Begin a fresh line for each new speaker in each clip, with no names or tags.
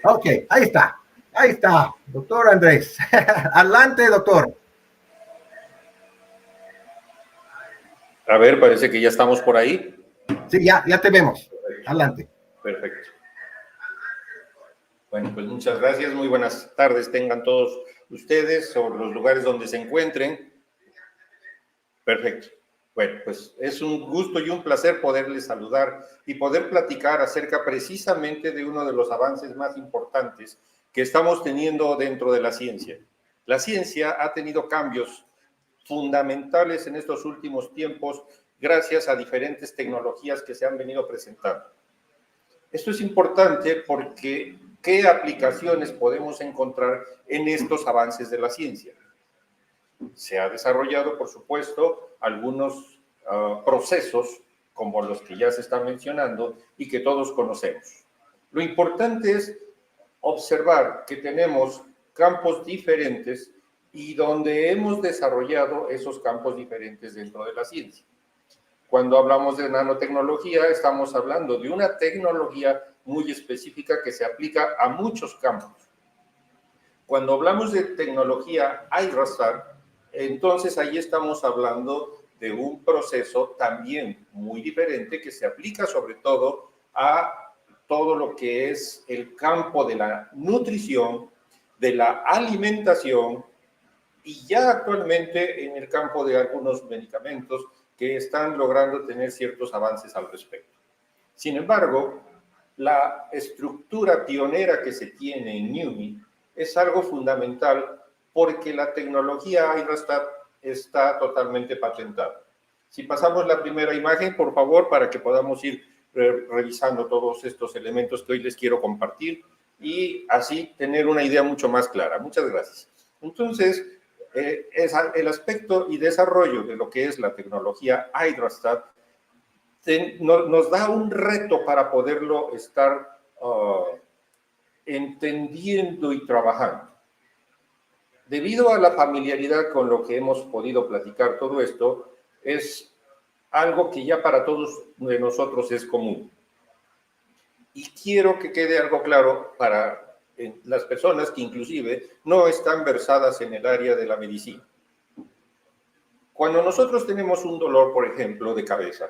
Ok, ahí está, doctor Andrés. Adelante, doctor.
A ver, parece que ya estamos por ahí.
Sí, ya te vemos. Adelante.
Perfecto. Bueno, pues muchas gracias. Muy buenas tardes tengan todos ustedes sobre los lugares donde se encuentren. Perfecto. Bueno, pues es un gusto y un placer poderles saludar y poder platicar acerca precisamente de uno de los avances más importantes que estamos teniendo dentro de la ciencia. La ciencia ha tenido cambios fundamentales en estos últimos tiempos gracias a diferentes tecnologías que se han venido presentando. Esto es importante porque ¿qué aplicaciones podemos encontrar en estos avances de la ciencia? Se ha desarrollado, por supuesto, algunos procesos como los que ya se están mencionando y que todos conocemos. Lo importante es observar que tenemos campos diferentes y donde hemos desarrollado esos campos diferentes dentro de la ciencia. Cuando hablamos de nanotecnología, estamos hablando de una tecnología muy específica que se aplica a muchos campos. Cuando hablamos de tecnología Hydrostat, entonces ahí estamos hablando de un proceso también muy diferente que se aplica sobre todo a todo lo que es el campo de la nutrición, de la alimentación y ya actualmente en el campo de algunos medicamentos que están logrando tener ciertos avances al respecto. Sin embargo, la estructura pionera que se tiene en NUMMI es algo fundamental porque la tecnología Hydrostat está totalmente patentada. Si pasamos la primera imagen, por favor, para que podamos ir revisando todos estos elementos que hoy les quiero compartir y así tener una idea mucho más clara. Muchas gracias. Entonces, el aspecto y desarrollo de lo que es la tecnología Hydrostat nos da un reto para poderlo estar entendiendo y trabajando. Debido a la familiaridad con lo que hemos podido platicar todo esto, es algo que ya para todos de nosotros es común. Y quiero que quede algo claro para las personas que inclusive no están versadas en el área de la medicina. Cuando nosotros tenemos un dolor, por ejemplo, de cabeza,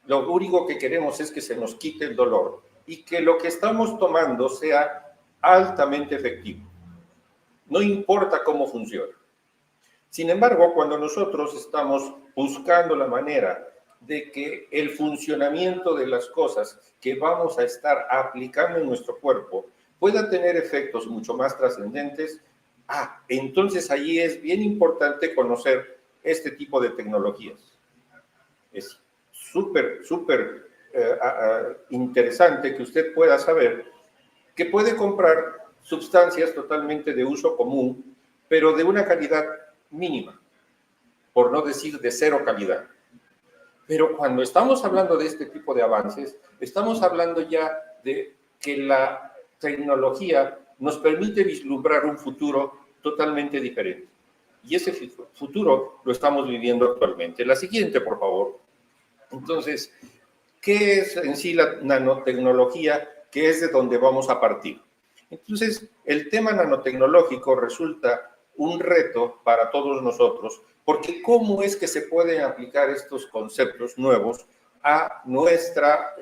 lo único que queremos es que se nos quite el dolor y que lo que estamos tomando sea altamente efectivo. No importa cómo funcione. Sin embargo, cuando nosotros estamos buscando la manera de que el funcionamiento de las cosas que vamos a estar aplicando en nuestro cuerpo pueda tener efectos mucho más trascendentes, entonces allí es bien importante conocer este tipo de tecnologías. Es súper interesante que usted pueda saber que puede comprar sustancias totalmente de uso común, pero de una calidad mínima, por no decir de cero calidad. Pero cuando estamos hablando de este tipo de avances, estamos hablando ya de que la tecnología nos permite vislumbrar un futuro totalmente diferente. Y ese futuro lo estamos viviendo actualmente. La siguiente, por favor. Entonces, ¿qué es en sí la nanotecnología? ¿Qué es de donde vamos a partir? Entonces, el tema nanotecnológico resulta un reto para todos nosotros, porque ¿cómo es que se pueden aplicar estos conceptos nuevos a nuestra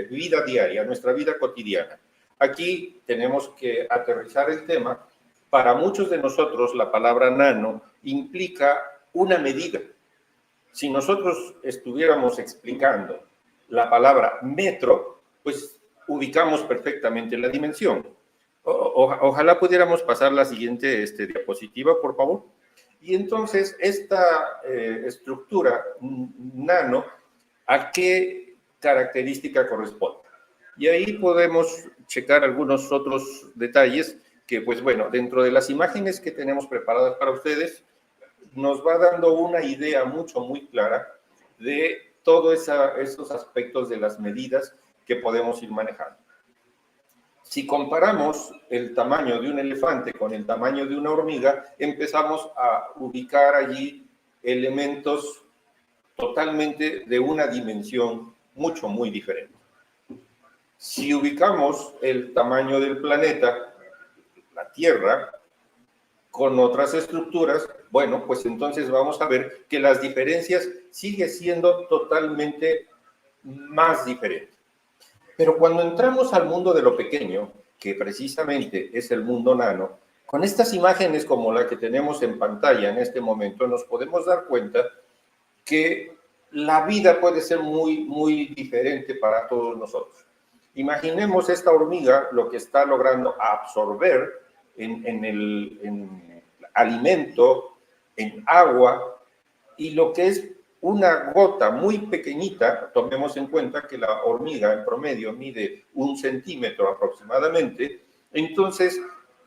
vida diaria, a nuestra vida cotidiana? Aquí tenemos que aterrizar el tema. Para muchos de nosotros, la palabra nano implica una medida. Si nosotros estuviéramos explicando la palabra metro, pues ubicamos perfectamente la dimensión. Ojalá pudiéramos pasar la siguiente diapositiva, por favor. Y entonces, esta estructura nano, ¿a qué característica corresponde? Y ahí podemos checar algunos otros detalles que, pues bueno, dentro de las imágenes que tenemos preparadas para ustedes, nos va dando una idea muy clara de todos esos aspectos de las medidas que podemos ir manejando. Si comparamos el tamaño de un elefante con el tamaño de una hormiga, empezamos a ubicar allí elementos totalmente de una dimensión muy diferente. Si ubicamos el tamaño del planeta, la Tierra, con otras estructuras, bueno, pues entonces vamos a ver que las diferencias siguen siendo totalmente más diferentes. Pero cuando entramos al mundo de lo pequeño, que precisamente es el mundo nano, con estas imágenes como la que tenemos en pantalla en este momento, nos podemos dar cuenta que la vida puede ser muy diferente para todos nosotros. Imaginemos esta hormiga lo que está logrando absorber en alimento, en agua, y lo que es una gota muy pequeñita, tomemos en cuenta que la hormiga en promedio mide 1 centímetro aproximadamente, entonces,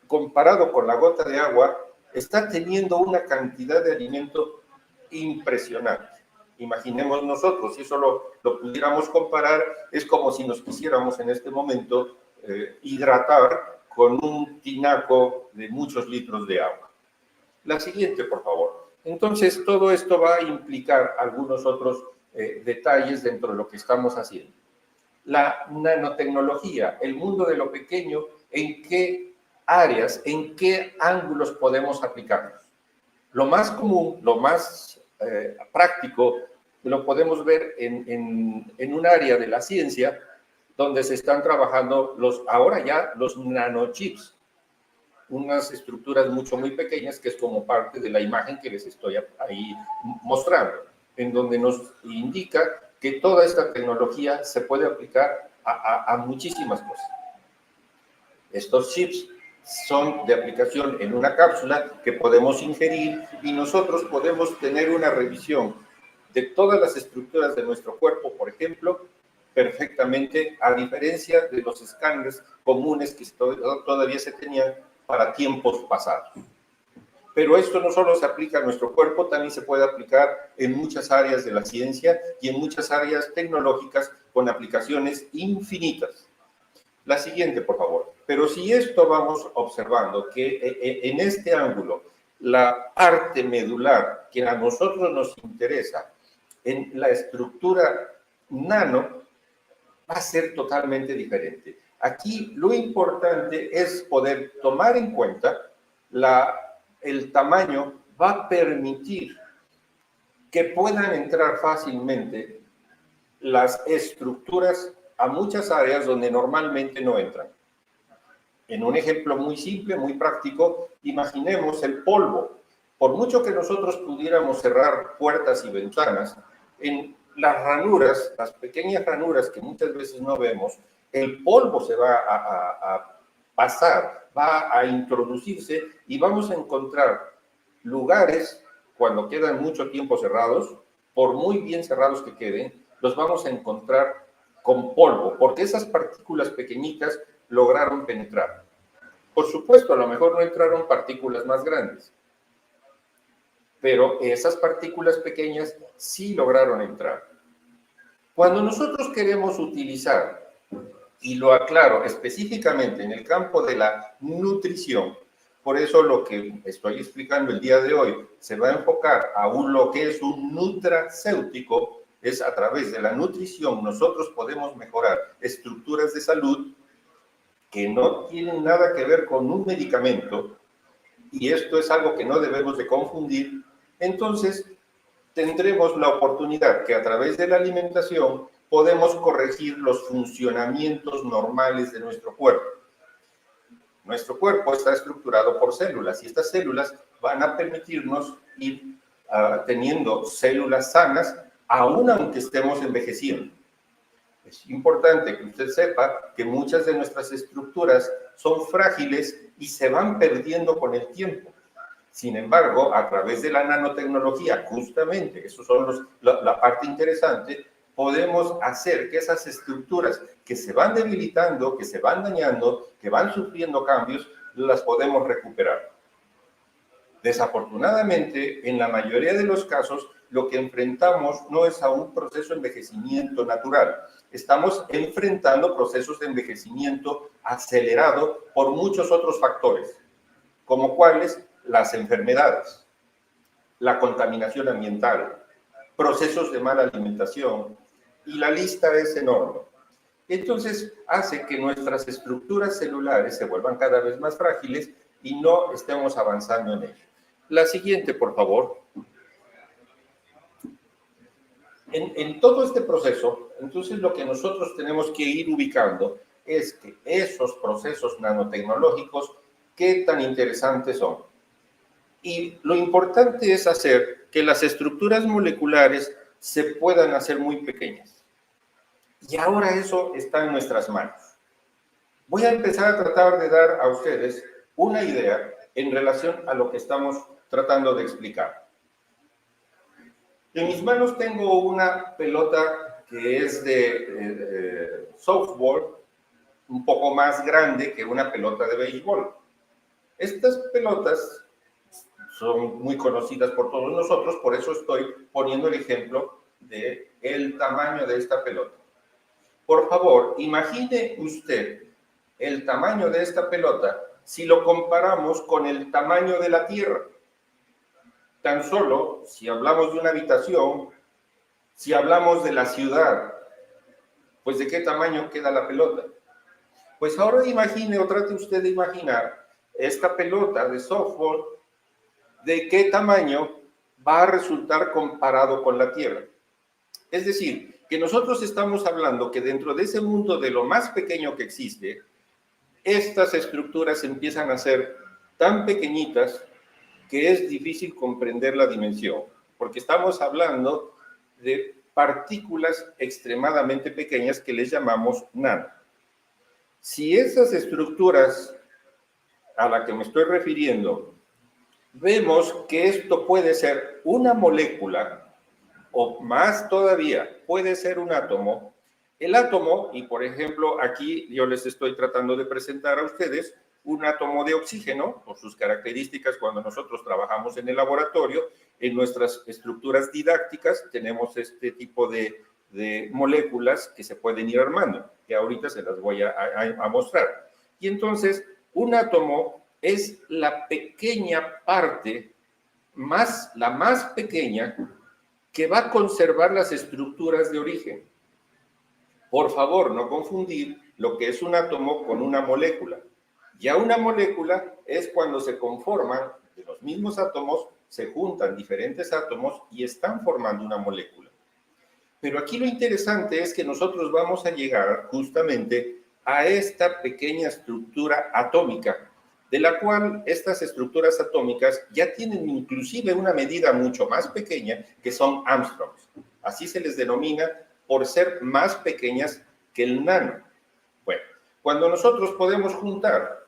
comparado con la gota de agua, está teniendo una cantidad de alimento impresionante. Imaginemos nosotros, si eso lo pudiéramos comparar, es como si nos quisiéramos en este momento hidratar con un tinaco de muchos litros de agua. La siguiente, por favor. Entonces, todo esto va a implicar algunos otros detalles dentro de lo que estamos haciendo. La nanotecnología, el mundo de lo pequeño, ¿en qué áreas, en qué ángulos podemos aplicarlos? Lo más común, lo más práctico, lo podemos ver en un área de la ciencia donde se están trabajando ahora ya los nanochips, unas estructuras muy pequeñas que es como parte de la imagen que les estoy ahí mostrando, en donde nos indica que toda esta tecnología se puede aplicar a muchísimas cosas. Estos chips son de aplicación en una cápsula que podemos ingerir y nosotros podemos tener una revisión de todas las estructuras de nuestro cuerpo, por ejemplo, perfectamente, a diferencia de los escáneres comunes que todavía se tenían para tiempos pasados. Pero esto no solo se aplica a nuestro cuerpo, también se puede aplicar en muchas áreas de la ciencia y en muchas áreas tecnológicas con aplicaciones infinitas. La siguiente, por favor. Pero si esto vamos observando que en este ángulo, la parte medular que a nosotros nos interesa en la estructura nano va a ser totalmente diferente. Aquí lo importante es poder tomar en cuenta el tamaño va a permitir que puedan entrar fácilmente las estructuras a muchas áreas donde normalmente no entran. En un ejemplo muy simple, muy práctico, imaginemos el polvo. Por mucho que nosotros pudiéramos cerrar puertas y ventanas, en las ranuras, las pequeñas ranuras que muchas veces no vemos, el polvo se va a pasar, va a introducirse y vamos a encontrar lugares, cuando quedan mucho tiempo cerrados, por muy bien cerrados que queden, los vamos a encontrar con polvo, porque esas partículas pequeñitas lograron penetrar. Por supuesto, a lo mejor no entraron partículas más grandes, pero esas partículas pequeñas sí lograron entrar. Cuando nosotros queremos utilizar, y lo aclaro específicamente en el campo de la nutrición, por eso lo que estoy explicando el día de hoy se va a enfocar a lo que es un nutracéutico, es a través de la nutrición nosotros podemos mejorar estructuras de salud que no tienen nada que ver con un medicamento, y esto es algo que no debemos de confundir. Entonces tendremos la oportunidad que a través de la alimentación podemos corregir los funcionamientos normales de nuestro cuerpo. Nuestro cuerpo está estructurado por células y estas células van a permitirnos ir teniendo células sanas aún aunque estemos envejeciendo. Es importante que usted sepa que muchas de nuestras estructuras son frágiles y se van perdiendo con el tiempo. Sin embargo, a través de la nanotecnología, justamente, eso son la parte interesante, podemos hacer que esas estructuras que se van debilitando, que se van dañando, que van sufriendo cambios, las podemos recuperar. Desafortunadamente, en la mayoría de los casos, lo que enfrentamos no es a un proceso de envejecimiento natural. Estamos enfrentando procesos de envejecimiento acelerado por muchos otros factores, como cuáles las enfermedades, la contaminación ambiental, procesos de mala alimentación, y la lista es enorme. Entonces hace que nuestras estructuras celulares se vuelvan cada vez más frágiles y no estemos avanzando en ello. La siguiente, por favor. En todo este proceso, entonces lo que nosotros tenemos que ir ubicando es que esos procesos nanotecnológicos, qué tan interesantes son. Y lo importante es hacer que las estructuras moleculares se puedan hacer muy pequeñas. Y ahora eso está en nuestras manos. Voy a empezar a tratar de dar a ustedes una idea en relación a lo que estamos tratando de explicar. En mis manos tengo una pelota que es de softball, un poco más grande que una pelota de béisbol. Estas pelotas son muy conocidas por todos nosotros, por eso estoy poniendo el ejemplo del tamaño de esta pelota. Por favor, imagine usted el tamaño de esta pelota si lo comparamos con el tamaño de la Tierra. Tan solo si hablamos de una habitación, si hablamos de la ciudad, pues ¿de qué tamaño queda la pelota? Pues ahora imagine o trate usted de imaginar esta pelota de softball, ¿de qué tamaño va a resultar comparado con la Tierra? Es decir, que nosotros estamos hablando que dentro de ese mundo de lo más pequeño que existe, estas estructuras empiezan a ser tan pequeñitas que es difícil comprender la dimensión, porque estamos hablando de partículas extremadamente pequeñas que les llamamos nano. Si esas estructuras a las que me estoy refiriendo, vemos que esto puede ser una molécula, o más todavía, puede ser un átomo. El átomo, y por ejemplo, aquí yo les estoy tratando de presentar a ustedes un átomo de oxígeno, por sus características cuando nosotros trabajamos en el laboratorio, en nuestras estructuras didácticas tenemos este tipo de moléculas que se pueden ir armando, que ahorita se las voy a mostrar. Y entonces, un átomo es la pequeña parte, la más pequeña, que va a conservar las estructuras de origen. Por favor, no confundir lo que es un átomo con una molécula. Ya una molécula es cuando se conforman de los mismos átomos, se juntan diferentes átomos y están formando una molécula. Pero aquí lo interesante es que nosotros vamos a llegar justamente a esta pequeña estructura atómica, de la cual estas estructuras atómicas ya tienen inclusive una medida mucho más pequeña, que son angstroms. Así se les denomina por ser más pequeñas que el nano. Bueno, cuando nosotros podemos juntar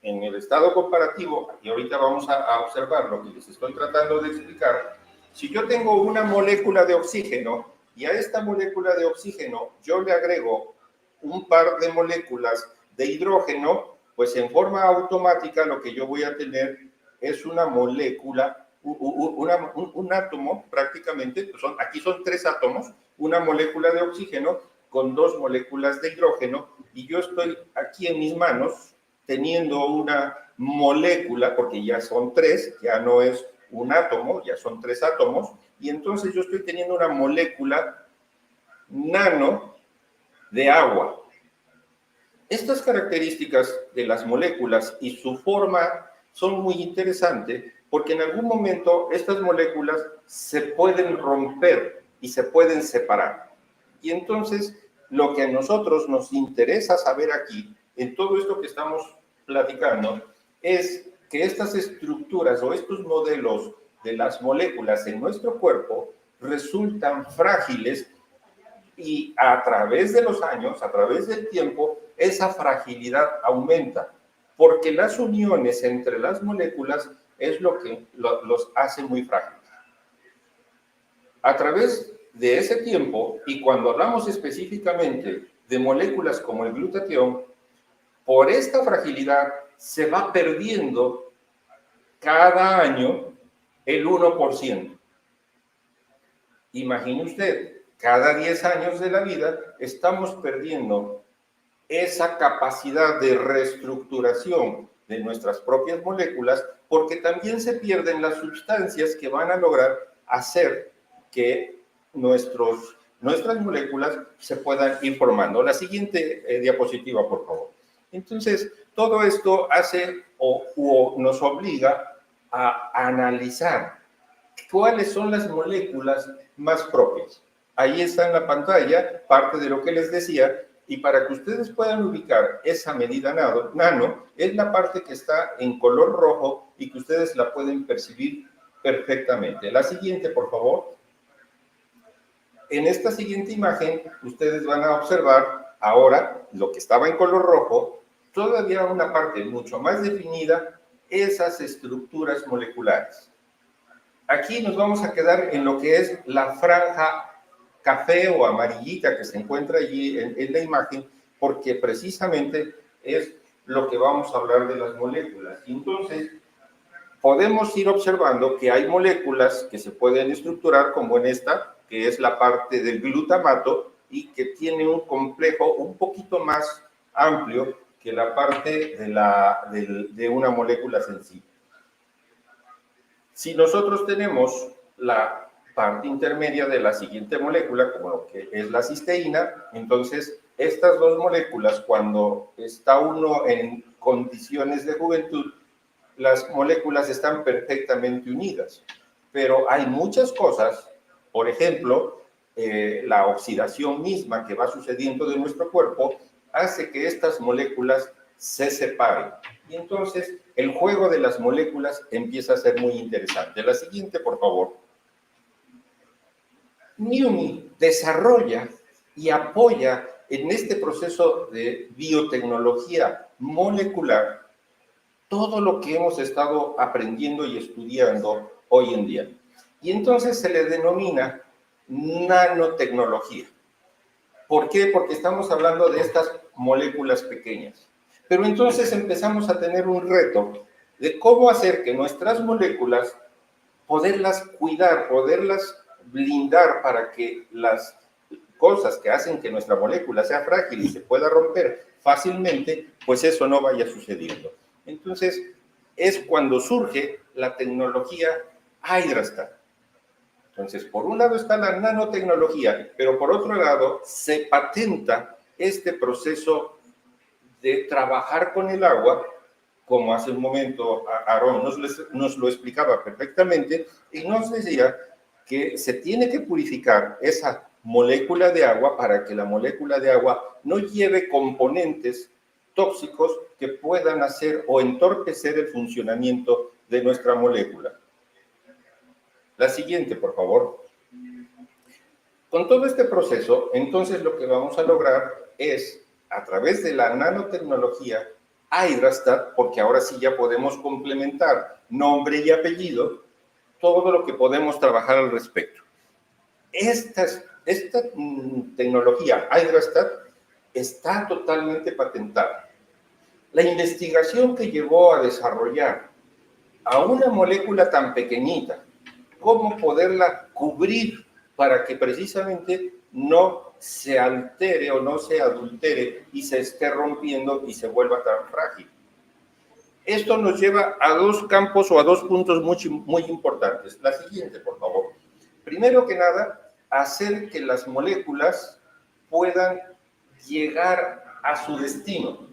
en el estado comparativo, y ahorita vamos a observar lo que les estoy tratando de explicar, si yo tengo una molécula de oxígeno y a esta molécula de oxígeno yo le agrego un par de moléculas de hidrógeno, pues en forma automática lo que yo voy a tener es una molécula, un átomo prácticamente, pues aquí son 3 átomos, una molécula de oxígeno con 2 moléculas de hidrógeno, y yo estoy aquí en mis manos teniendo una molécula, porque ya son 3, ya no es un átomo, ya son 3 átomos, y entonces yo estoy teniendo una molécula nano de agua. Estas características de las moléculas y su forma son muy interesantes porque en algún momento estas moléculas se pueden romper y se pueden separar. Y entonces lo que a nosotros nos interesa saber aquí, en todo esto que estamos platicando, es que estas estructuras o estos modelos de las moléculas en nuestro cuerpo resultan frágiles y a través de los años, a través del tiempo, esa fragilidad aumenta, porque las uniones entre las moléculas es lo que los hace muy frágiles. A través de ese tiempo, y cuando hablamos específicamente de moléculas como el glutatión, por esta fragilidad se va perdiendo cada año el 1%. Imagine usted, cada 10 años de la vida estamos perdiendo esa capacidad de reestructuración de nuestras propias moléculas, porque también se pierden las sustancias que van a lograr hacer que nuestros nuestras moléculas se puedan ir formando. La siguiente diapositiva, por favor. Entonces, todo esto hace o nos obliga a analizar cuáles son las moléculas más propias. Ahí está en la pantalla parte de lo que les decía, y para que ustedes puedan ubicar esa medida nano, es la parte que está en color rojo y que ustedes la pueden percibir perfectamente. La siguiente, por favor. En esta siguiente imagen, ustedes van a observar ahora lo que estaba en color rojo, todavía una parte mucho más definida, esas estructuras moleculares. Aquí nos vamos a quedar en lo que es la franja café o amarillita que se encuentra allí en la imagen, porque precisamente es lo que vamos a hablar de las moléculas. Entonces, podemos ir observando que hay moléculas que se pueden estructurar como en esta, que es la parte del glutamato y que tiene un complejo un poquito más amplio que la parte de una molécula sencilla. Si nosotros tenemos la parte intermedia de la siguiente molécula, como lo que es la cisteína, entonces estas dos moléculas, cuando está uno en condiciones de juventud, las moléculas están perfectamente unidas, pero hay muchas cosas, por ejemplo, la oxidación misma que va sucediendo de nuestro cuerpo hace que estas moléculas se separen. Y entonces el juego de las moléculas empieza a ser muy interesante. La siguiente, por favor. NIUMI desarrolla y apoya en este proceso de biotecnología molecular todo lo que hemos estado aprendiendo y estudiando hoy en día. Y entonces se le denomina nanotecnología. ¿Por qué? Porque estamos hablando de estas moléculas pequeñas. Pero entonces empezamos a tener un reto de cómo hacer que nuestras moléculas, poderlas cuidar, poderlas blindar para que las cosas que hacen que nuestra molécula sea frágil y se pueda romper fácilmente, pues eso no vaya sucediendo. Entonces, es cuando surge la tecnología Hydrastat. Entonces, por un lado está la nanotecnología, pero por otro lado se patenta este proceso de trabajar con el agua, como hace un momento Aarón nos lo explicaba perfectamente, y nos decía que se tiene que purificar esa molécula de agua para que la molécula de agua no lleve componentes tóxicos que puedan hacer o entorpecer el funcionamiento de nuestra molécula. La siguiente, por favor. Con todo este proceso, entonces lo que vamos a lograr es, a través de la nanotecnología Hydrastat, porque ahora sí ya podemos complementar nombre y apellido, todo lo que podemos trabajar al respecto. Esta tecnología Hydrastat está totalmente patentada. La investigación que llevó a desarrollar a una molécula tan pequeñita, cómo poderla cubrir para que precisamente no se altere o no se adultere y se esté rompiendo y se vuelva tan frágil. Esto nos lleva a dos campos o a dos puntos muy importantes. La siguiente, por favor. Primero que nada, hacer que las moléculas puedan llegar a su destino.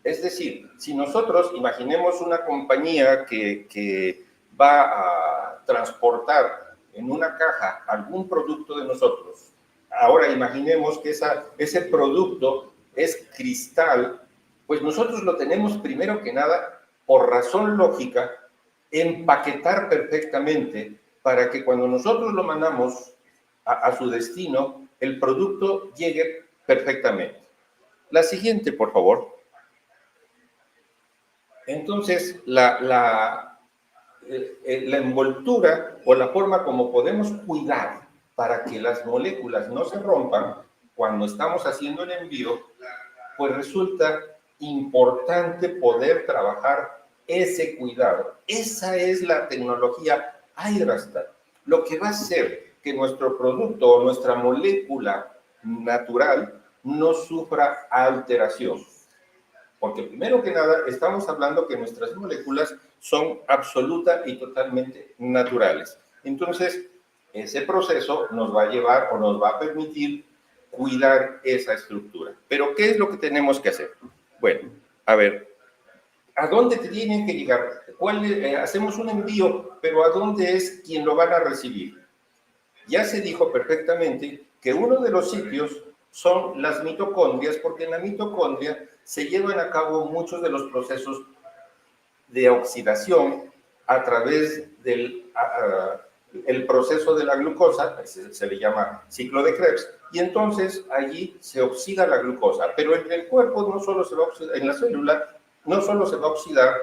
Es decir, si nosotros imaginemos una compañía que va a transportar en una caja algún producto de nosotros, ahora imaginemos que ese producto es cristal, pues nosotros lo tenemos primero que nada, por razón lógica, empaquetar perfectamente para que cuando nosotros lo mandamos a su destino, el producto llegue perfectamente. La siguiente, por favor. Entonces, la envoltura o la forma como podemos cuidar para que las moléculas no se rompan cuando estamos haciendo el envío, pues resulta importante poder trabajar ese cuidado. Esa es la tecnología Hydrastat. Lo que va a hacer que nuestro producto o nuestra molécula natural no sufra alteración. Porque primero que nada estamos hablando que nuestras moléculas son absoluta y totalmente naturales. Entonces, Ese proceso nos va a llevar o nos va a permitir cuidar esa estructura. Pero, ¿qué es lo que tenemos que hacer? Bueno, a ver, ¿a dónde te tienen que llegar? Hacemos un envío, pero ¿a dónde es quien lo van a recibir? Ya se dijo perfectamente que uno de los sitios son las mitocondrias, porque en la mitocondria se llevan a cabo muchos de los procesos de oxidación a través del el proceso de la glucosa, se le llama ciclo de Krebs, y entonces allí se oxida la glucosa, pero en el cuerpo no solo se va a oxidar, en la célula no solo se va a oxidar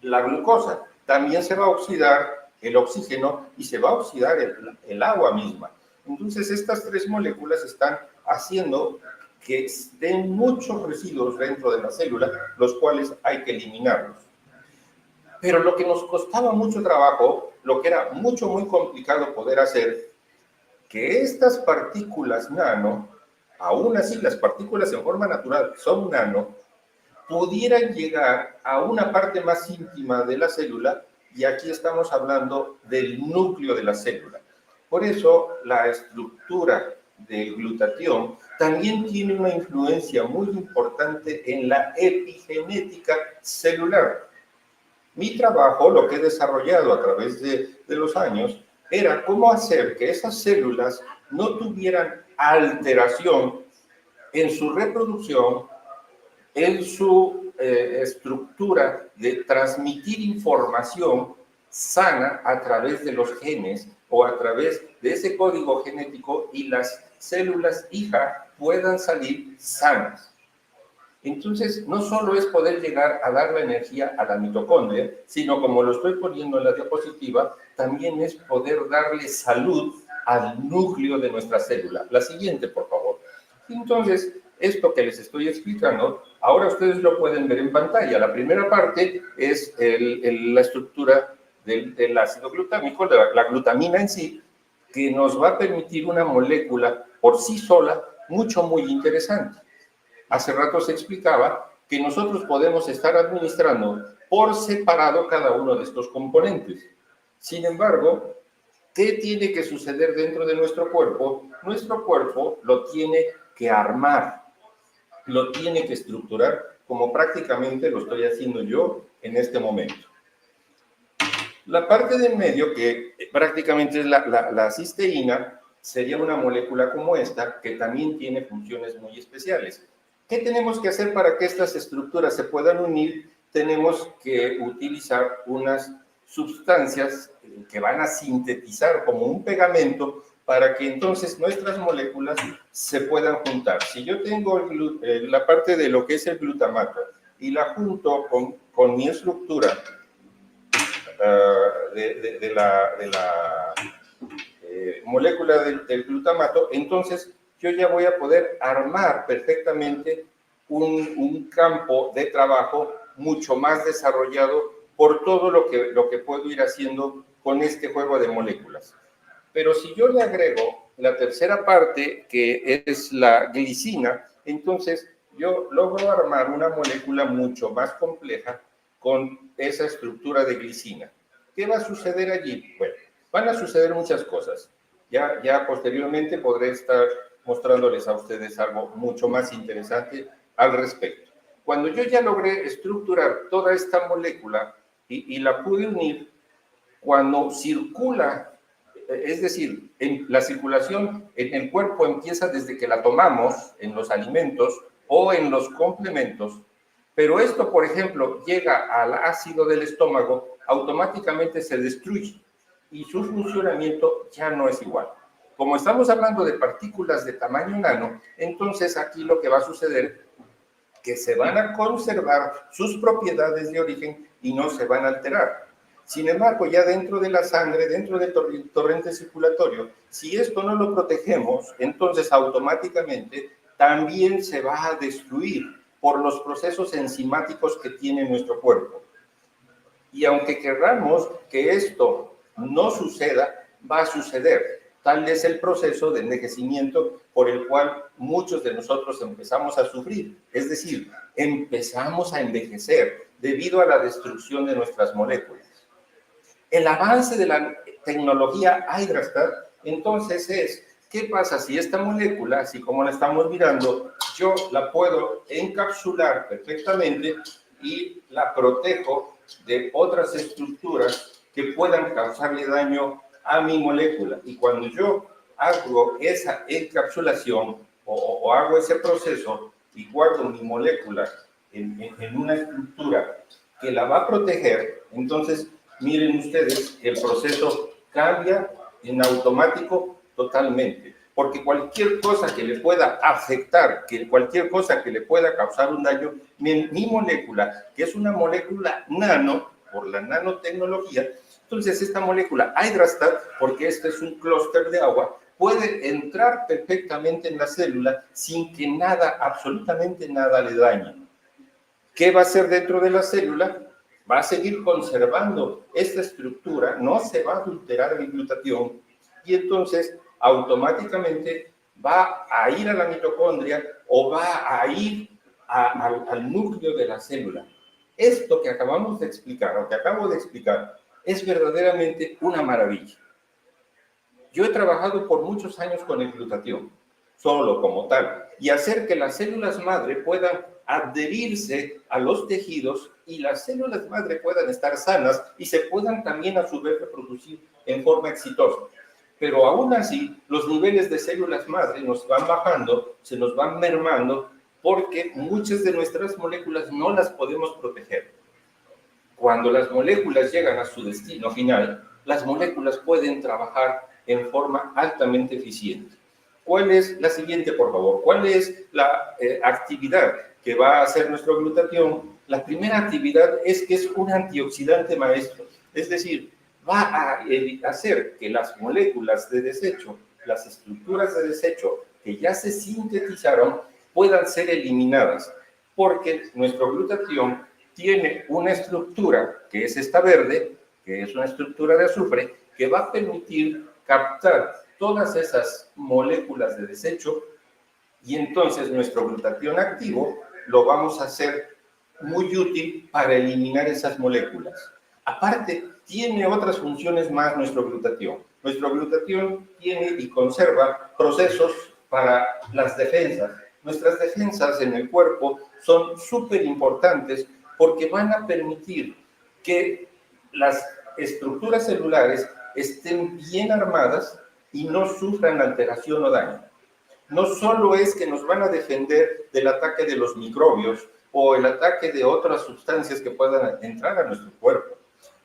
la glucosa, también se va a oxidar el oxígeno y se va a oxidar el agua misma. Entonces estas tres moléculas están haciendo que estén muchos residuos dentro de la célula, los cuales hay que eliminarlos. Pero lo que nos costaba mucho trabajo, lo que era muy complicado poder hacer, que estas partículas nano, aún así las partículas en forma natural son nano, pudieran llegar a una parte más íntima de la célula, y aquí estamos hablando del núcleo de la célula. Por eso la estructura del glutatión también tiene una influencia muy importante en la epigenética celular. Mi trabajo, lo que he desarrollado a través de los años, era cómo hacer que esas células no tuvieran alteración en su reproducción, en su estructura de transmitir información sana a través de los genes o a través de ese código genético, y las células hija puedan salir sanas. Entonces, no solo es poder llegar a dar la energía a la mitocondria, sino, como lo estoy poniendo en la diapositiva, también es poder darle salud al núcleo de nuestra célula. La siguiente, por favor. Entonces, esto que les estoy explicando, ahora ustedes lo pueden ver en pantalla. La primera parte es la estructura del ácido glutámico, la glutamina en sí, que nos va a permitir una molécula por sí sola muy interesante. Hace rato se explicaba que nosotros podemos estar administrando por separado cada uno de estos componentes. Sin embargo, ¿qué tiene que suceder dentro de nuestro cuerpo? Nuestro cuerpo lo tiene que armar, lo tiene que estructurar, como prácticamente lo estoy haciendo yo en este momento. La parte del medio, que prácticamente es la cisteína, sería una molécula como esta, que también tiene funciones muy especiales. ¿Qué tenemos que hacer para que estas estructuras se puedan unir? Tenemos que utilizar unas sustancias que van a sintetizar como un pegamento para que entonces nuestras moléculas se puedan juntar. Si yo tengo la parte de lo que es el glutamato y la junto con mi estructura de la molécula del glutamato, entonces yo ya voy a poder armar perfectamente un campo de trabajo mucho más desarrollado por todo lo que puedo ir haciendo con este juego de moléculas. Pero si yo le agrego la tercera parte, que es la glicina, entonces yo logro armar una molécula mucho más compleja con esa estructura de glicina. ¿Qué va a suceder allí? Bueno, van a suceder muchas cosas. Ya posteriormente podré estar mostrándoles a ustedes algo mucho más interesante al respecto. Cuando yo ya logré estructurar toda esta molécula y la pude unir, cuando circula, es decir, la circulación en el cuerpo empieza desde que la tomamos en los alimentos o en los complementos, pero esto, por ejemplo, llega al ácido del estómago, automáticamente se destruye y su funcionamiento ya no es igual. Como estamos hablando de partículas de tamaño nano, entonces aquí lo que va a suceder es que se van a conservar sus propiedades de origen y no se van a alterar. Sin embargo, ya dentro de la sangre, dentro del torrente circulatorio, si esto no lo protegemos, entonces automáticamente también se va a destruir por los procesos enzimáticos que tiene nuestro cuerpo. Y aunque querramos que esto no suceda, va a suceder. Tal es el proceso de envejecimiento por el cual muchos de nosotros empezamos a sufrir. Es decir, empezamos a envejecer debido a la destrucción de nuestras moléculas. El avance de la tecnología Hydrastat, entonces ¿qué pasa si esta molécula, así como la estamos mirando, yo la puedo encapsular perfectamente y la protejo de otras estructuras que puedan causarle daño a mi molécula? Y cuando yo hago esa encapsulación o hago ese proceso y guardo mi molécula en una estructura que la va a proteger, entonces miren ustedes, el proceso cambia en automático totalmente, porque cualquier cosa que le pueda afectar, cualquier cosa que le pueda causar un daño, mi molécula, que es una molécula nano, por la nanotecnología, entonces esta molécula Hydrastat, porque este es un clúster de agua, puede entrar perfectamente en la célula sin que nada, absolutamente nada le dañe. ¿Qué va a hacer dentro de la célula? Va a seguir conservando esta estructura, no se va a adulterar el glutatión y entonces automáticamente va a ir a la mitocondria o va a ir al núcleo de la célula. Esto que acabamos de explicar, o que acabo de explicar, es verdaderamente una maravilla. Yo he trabajado por muchos años con el glutatión, solo como tal, y hacer que las células madre puedan adherirse a los tejidos y las células madre puedan estar sanas y se puedan también a su vez reproducir en forma exitosa. Pero aún así, los niveles de células madre nos van bajando, se nos van mermando, porque muchas de nuestras moléculas no las podemos proteger. Cuando las moléculas llegan a su destino final, las moléculas pueden trabajar en forma altamente eficiente. ¿Cuál es la siguiente, por favor? ¿Cuál es la actividad que va a hacer nuestro glutatión? La primera actividad es que es un antioxidante maestro, es decir, va a hacer que las moléculas de desecho, las estructuras de desecho que ya se sintetizaron, puedan ser eliminadas, porque nuestro glutatión tiene una estructura, que es esta verde, que es una estructura de azufre, que va a permitir captar todas esas moléculas de desecho y entonces nuestro glutatión activo lo vamos a hacer muy útil para eliminar esas moléculas. Aparte, tiene otras funciones más nuestro glutatión. Nuestro glutatión tiene y conserva procesos para las defensas. Nuestras defensas en el cuerpo son súper importantes porque van a permitir que las estructuras celulares estén bien armadas y no sufran alteración o daño. No solo es que nos van a defender del ataque de los microbios o el ataque de otras sustancias que puedan entrar a nuestro cuerpo,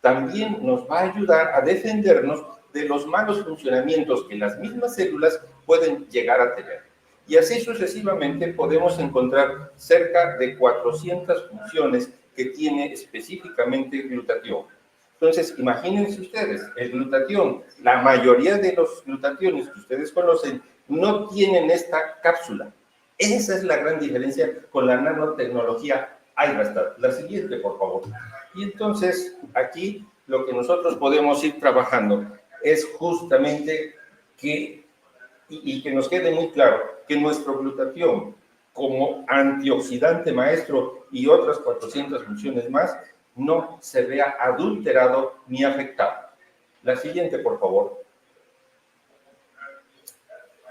también nos va a ayudar a defendernos de los malos funcionamientos que las mismas células pueden llegar a tener. Y así sucesivamente podemos encontrar cerca de 400 funciones que tiene específicamente el glutatión. Entonces, imagínense ustedes, el glutatión, la mayoría de los glutationes que ustedes conocen no tienen esta cápsula. Esa es la gran diferencia con la nanotecnología Hydrastat. La siguiente, por favor. Y entonces, aquí lo que nosotros podemos ir trabajando es justamente que, y que nos quede muy claro, que nuestro glutatión, como antioxidante maestro y otras 400 funciones más, no se vea adulterado ni afectado. La siguiente, por favor.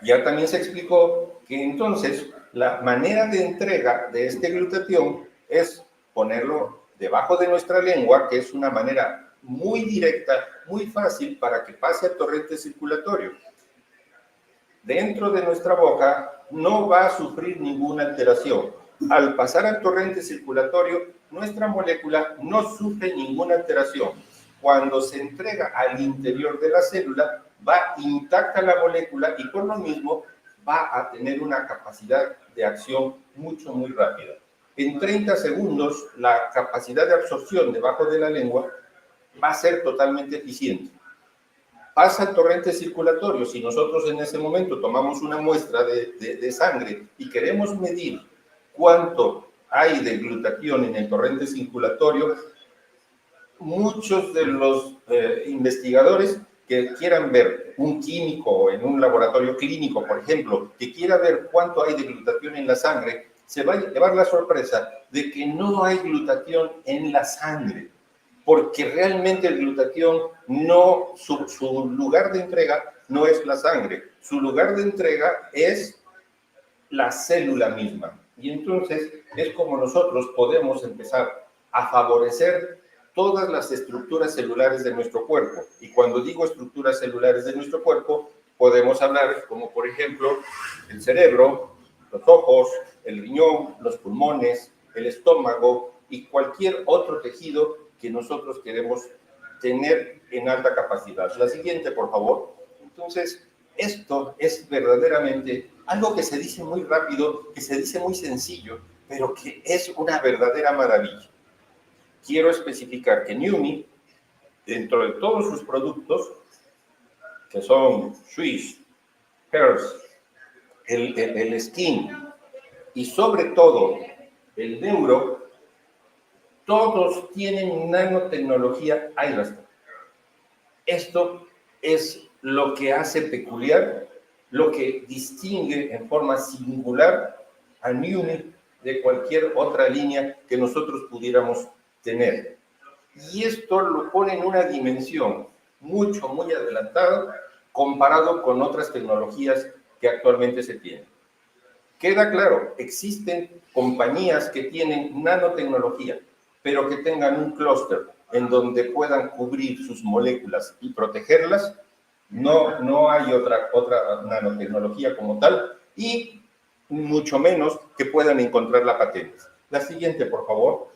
Ya también se explicó que entonces la manera de entrega de este glutatión es ponerlo debajo de nuestra lengua, que es una manera muy directa, muy fácil para que pase al torrente circulatorio. Dentro de nuestra boca no va a sufrir ninguna alteración. Al pasar al torrente circulatorio, nuestra molécula no sufre ninguna alteración. Cuando se entrega al interior de la célula, va intacta la molécula y por lo mismo va a tener una capacidad de acción muy rápida. En 30 segundos, la capacidad de absorción debajo de la lengua va a ser totalmente eficiente. Pasa al torrente circulatorio. Si nosotros en ese momento tomamos una muestra de sangre y queremos medir cuánto hay de glutatión en el torrente circulatorio, muchos de los investigadores que quieran ver un químico en un laboratorio clínico, por ejemplo, que quiera ver cuánto hay de glutatión en la sangre, se va a llevar la sorpresa de que no hay glutatión en la sangre. porque realmente el glutatión no, su lugar de entrega no es la sangre, su lugar de entrega es la célula misma. Y entonces es como nosotros podemos empezar a favorecer todas las estructuras celulares de nuestro cuerpo. Y cuando digo estructuras celulares de nuestro cuerpo, podemos hablar como por ejemplo el cerebro, los ojos, el riñón, los pulmones, el estómago y cualquier otro tejido que nosotros queremos tener en alta capacidad. La siguiente, por favor. Entonces, esto es verdaderamente algo que se dice muy rápido, que se dice muy sencillo, pero que es una verdadera maravilla. Quiero especificar que Numi, dentro de todos sus productos, que son Swiss, Hearst, el Skin y sobre todo el Neuro, todos tienen nanotecnología Airastar. Esto es lo que hace peculiar, lo que distingue en forma singular a Numi de cualquier otra línea que nosotros pudiéramos tener. Y esto lo pone en una dimensión muy adelantada comparado con otras tecnologías que actualmente se tienen. Queda claro, existen compañías que tienen nanotecnología, pero que tengan un clúster en donde puedan cubrir sus moléculas y protegerlas. No hay otra nanotecnología como tal y mucho menos que puedan encontrar la patente. La siguiente, por favor.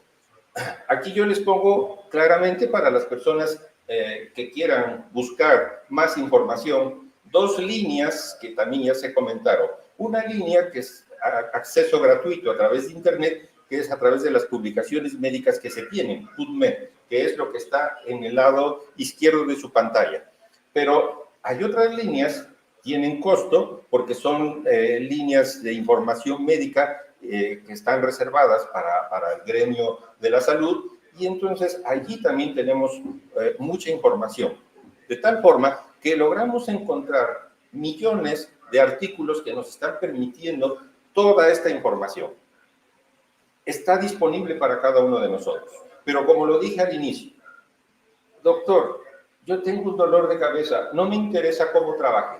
Aquí yo les pongo claramente para las personas que quieran buscar más información, dos líneas que también ya se comentaron. Una línea que es acceso gratuito a través de Internet, que es a través de las publicaciones médicas que se tienen, PubMed, que es lo que está en el lado izquierdo de su pantalla. Pero hay otras líneas, tienen costo, porque son líneas de información médica que están reservadas para el gremio de la salud, y entonces allí también tenemos mucha información, de tal forma que logramos encontrar millones de artículos que nos están permitiendo toda esta información. Está disponible para cada uno de nosotros, pero como lo dije al inicio, doctor, yo tengo un dolor de cabeza, no me interesa cómo trabaje,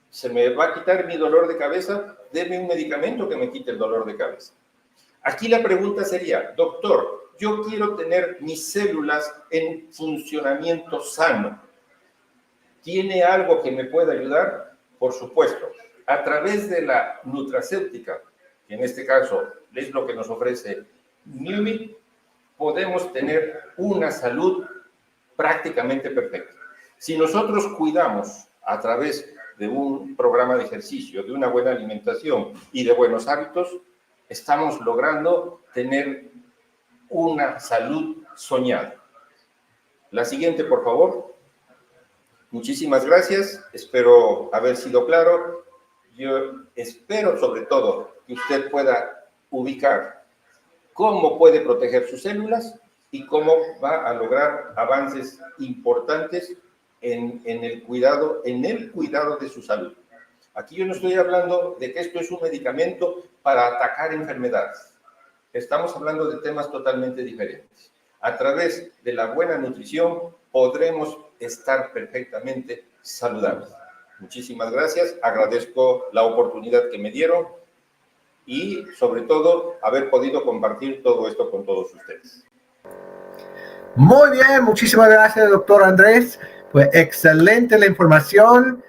se me va a quitar mi dolor de cabeza, deme un medicamento que me quite el dolor de cabeza. Aquí la pregunta sería, doctor, yo quiero tener mis células en funcionamiento sano. ¿Tiene algo que me pueda ayudar? Por supuesto, a través de la nutracéutica, que en este caso es lo que nos ofrece Numi, podemos tener una salud prácticamente perfecta. Si nosotros cuidamos a través de un programa de ejercicio, de una buena alimentación y de buenos hábitos, estamos logrando tener una salud soñada. La siguiente, por favor. Muchísimas gracias. Espero haber sido claro. Yo espero, sobre todo, que usted pueda ubicar cómo puede proteger sus células y cómo va a lograr avances importantes en el cuidado de su salud. Aquí yo no estoy hablando de que esto es un medicamento para atacar enfermedades. Estamos hablando de temas totalmente diferentes. A través de la buena nutrición podremos estar perfectamente saludables. Muchísimas gracias. Agradezco la oportunidad que me dieron y, sobre todo, haber podido compartir todo esto con todos ustedes.
Muy bien, muchísimas gracias, doctor Andrés. Pues excelente la información.